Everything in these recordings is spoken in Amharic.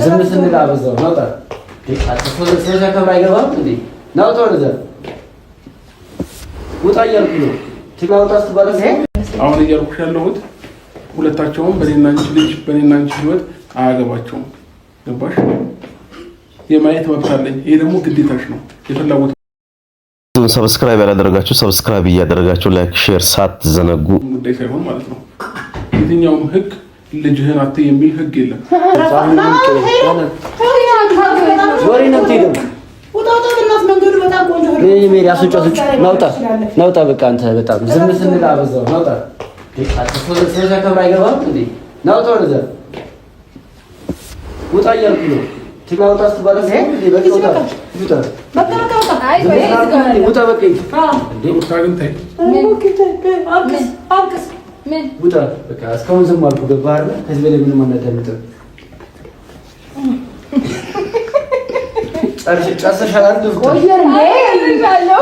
ዝም ስንል አበዛው ነው ታ ስለዛ ከብራ አይገባም እንዴ ነው ተወረዘ ውጣ እያልኩ ነው ትጋውጣስ ባለፈ አሁን እያልኩሽ ያለሁት ሁለታቸውም በኔና አንቺ ልጅ በኔና አንቺ ህይወት አያገባቸውም ገባሽ የማየት መብት አለኝ ይሄ ደግሞ ግዴታሽ ነው የፈላጎት ሰብስክራይብ ያላደረጋችሁ ሰብስክራይብ እያደረጋችሁ ላይክ ሼር ሳትዘነጉ ጉዳይ ሳይሆን ማለት ነው የትኛውም ህግ ልጅህን አትይ የሚል ህግ የለም ወሬ ነው ትይደም ወጣው ተናስ መንገዱ በጣም ቆንጆ ነው ሜሪ አስወጫቶች ናውጣ በቃ አንተ በጣም ዝም ስንል አበዛው ናውጣ ስለዛ ከብራ አይገባም እንዴ ናውጣ ወደዛ ውጣ እያልኩ ነው ትጋውጣስ ባለፈ በቃ ውጣ አይ ውጣ በቃ እንዴ ውጣ ግን ታይ አልክስ ምን ውጣ በቃ እስካሁን ዝም አልኩ ገባህ አይደል ከዚህ በላይ ምንም አናዳምጥም ጨርሰሻል አይደል ቆየር እንዴ ያለው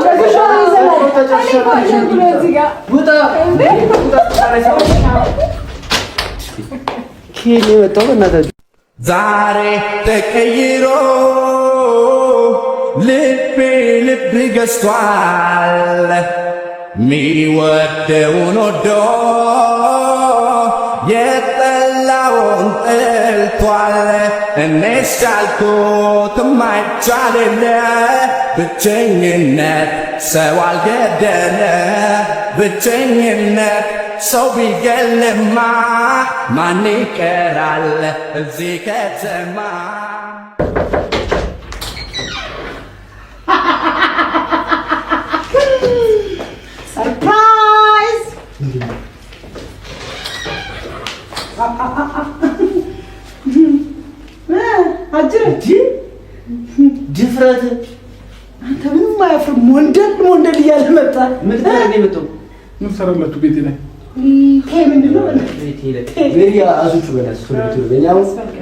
ኬኔ መጣው በእናታችሁ ዛሬ ተቀይሮ ልብ ገዝቷል ሚወደውን ወዶ የጠላውን ጠልቷል እኔስ ቻልኩት ማይቻልለ ብቸኝነት ሰው አልገደለ ብቸኝነት ሰው ቢገልማ ማን ይቀራል እዚህ ከተማ ሰርፕራይዝ አጅረቲ ድፍረት አንተ ምንም አያፍርም ሞንደል እያለ መጣ ምን ታረጋለህ ምን ሰራላችሁ ቤቴ ላይ ይሄ ምንድነው ቤቴ ላይ ቤሪያ አዙቹ በላስ ፍርቱ በእኛው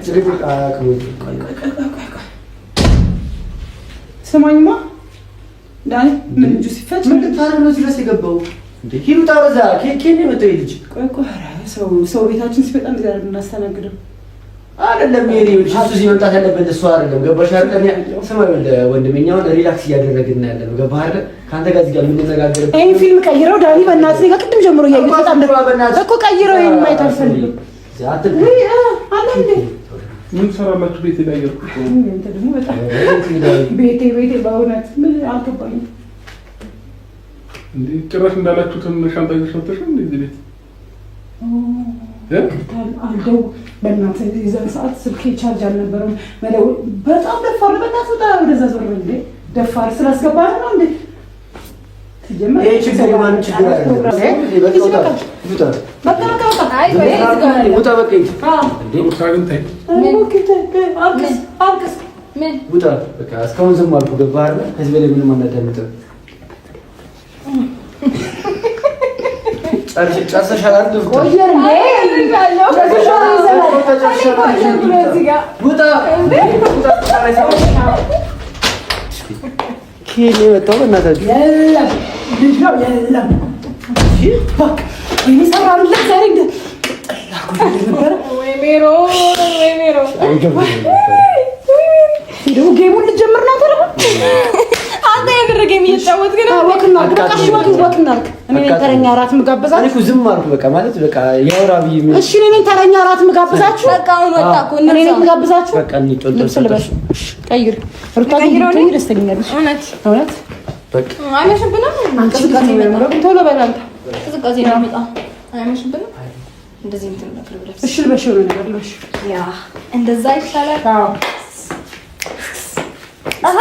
ጽድቅ አቅሙት ሰማኝማ ዳኒ ምን ልጅ ሲፈጭ ምን ታረጋለህ ነው ድረስ የገባው እንዴ ሂሩ ታረዛ ከኬኔ መጥቶ ይልጅ ቆይ ሰው ቤታችን ሲመጣ እንደዛ እናስተናግደው አይደለም ሜሪ እሱ እዚህ መምጣት ያለበት እሱ አይደለም ገባሽ አይደል ስማ ወንድሜኛው ሪላክስ እያደረግን ያለው ገባህ አይደል ካንተ ጋር እዚህ ጋር የምንነጋገር ይሄን ፊልም ቀይረው ዳኒ በእናትህ ጋር ቅድም ጀምሮ እያየሁት በጣም እኮ ቀይረው ይሄን ማየት አልፈልግም አለ እንዴ ምን ሰራላችሁ ቤቴ ላይ ያልኩት እንዴ ደግሞ በጣም ቤቴ በእውነት ምን አልገባኝም እንዴ ጭራሽ እንዳላችሁ ሻንጣ ይዘሽ መጥተሽ እንዴ እዚህ ቤት አልደው በእናትህ የዛን ሰዓት ስልኬ ቻርጅ አልነበረም በጣም ደፋር በእናትህ ወጣ ወደዛ ዞር እንዴ ደፋር ስላስገባ ነው እንዴ ትጀምር ይሄ ችግር ማን ችግር ውጣ በቃ እንዴ ውጣ ግን ታይ አልክስ ምን ውጣ በቃ እስካሁን ዝም አልኩ ገባህ አይደል ከዚህ በላይ ምንም አናዳምጥም ጨርሰሻል አይደል ቆየር እንዴ ያለው ውጣ ኬኔ መጣው በእናታችሁ የለም ልጅ ነው የለም በቃ እኔ ሰራሁለት ዛሬ እንደ ወይ ሜሮ ሄዶ ጌሙን ልጀምር ነው ተረፈ አንተ የብር ጌም እየተጫወትክ ነው ወክና በቃሽ ወክና እኔ ተረኛ አራት ምጋብዛችሁ እኔ እኮ ዝም አልኩ በቃ ማለት በቃ ያወራ ብዬ እሺ እኔ ተረኛ አራት ምጋብዛችሁ በቃ አሁን ወጣ እኮ እኔ ምጋብዛችሁ በቃ እንጥልጥል ልብስ ልበሽ ቀይር ሩታ ቀይር ደስተኛ ነሽ እውነት በቃ አይመሽብንም አንቀዝቃዜ ነው ቶሎ በል አንተ ቅዝቃዜ ነው የሚጣ አይመሽብንም እንደዚህ እንትን ነበር ብለሽ እሺ ልበሽ ነው ነገር ልበሽ ያ እንደዛ ይሻላል አዎ አሃ